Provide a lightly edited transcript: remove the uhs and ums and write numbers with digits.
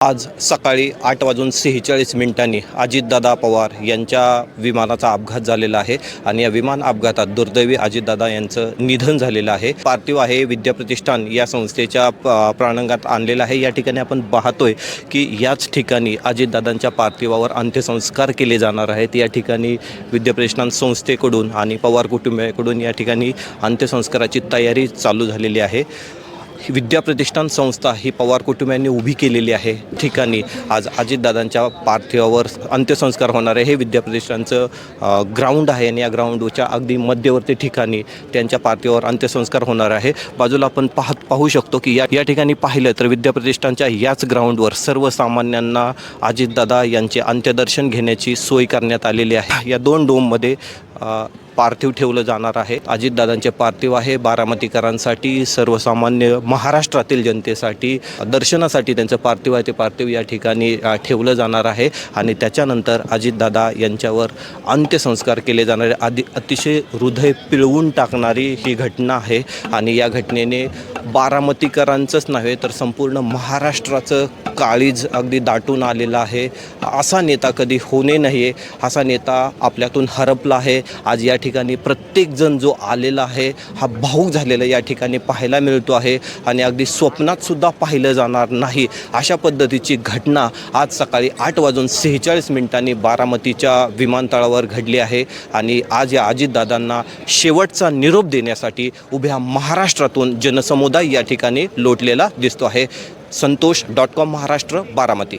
आज सकाळी 8:46 अजितदादा पवार यांच्या विमानाचा अपघात झालेला आहे आणि या विमान अपघातात दुर्दैवी अजितदादा यांचं निधन झालेलं आहे। पार्थिव आहे विद्याप्रतिष्ठान या संस्थेच्या प्रांगणात आणलेलं आहे। या ठिकाणी आपण पाहतोय की याच ठिकाणी अजितदादांच्या पार्थिवावर अंत्यसंस्कार केले जाणार आहेत। या ठिकाणी विद्याप्रतिष्ठान संस्थेकडून आणि पवार कुटुंबियाकडून या ठिकाणी अंत्यसंस्काराची तयारी चालू झालेली आहे। विद्याप्रतिष्ठान संस्था ही पवार कुटुंबियांनी उभी केलेली आहे। ठिकाणी आज अजितदादांच्या पार्थिवावर अंत्यसंस्कार होणार आहे। हे विद्याप्रतिष्ठानचं ग्राउंड आहे आणि या ग्राउंडच्या अगदी मध्यवर्ती ठिकाणी त्यांच्या पार्थिवावर अंत्यसंस्कार होणार आहे। बाजूला आपण पाहू शकतो की या ठिकाणी पाहिलं तर विद्याप्रतिष्ठानच्या याच ग्राउंडवर सर्वसामान्यांना अजितदादा यांचे अंत्यदर्शन घेण्याची सोय करण्यात आलेली आहे। या दोन डोममध्ये पार्थिव ठेवलं जाणार आहे। अजितदादांचे पार्थिव आहे बारामतीकरांसाठी, सर्वसामान्य महाराष्ट्रातील जनतेसाठी दर्शनासाठी त्यांचं पार्थिव आहे। ते पार्थिव या ठिकाणी ठेवलं जाणार आहे आणि त्याच्यानंतर अजितदादा यांच्यावर अंत्यसंस्कार केले जाणारे। अतिशय हृदय पिळवून टाकणारी ही घटना आहे आणि या घटनेने बारामतीकरांचंच नव्हे तर संपूर्ण महाराष्ट्राचं काळीज अगदी दाटून आलेलं आहे। असा नेता कधी होणे नाही, असा नेता आपल्यातून हरपला आहे। आज या ठिकाणी प्रत्येकजण जो आलेला आहे हा भावूक झालेला या ठिकाणी पाहायला मिळतो आहे आणि अगदी स्वप्नात सुद्धा पाहिलं जाणार नाही अशा पद्धतीची घटना आज सकाळी 8:46 बारामतीच्या विमानतळावर घडली आहे आणि आज या अजितदादांना शेवटचा निरोप देण्यासाठी उभ्या महाराष्ट्रातून जनसमुदाय या ठिकाणी लोटलेला दिसतो आहे। संतोष.com महाराष्ट्र, बारामती।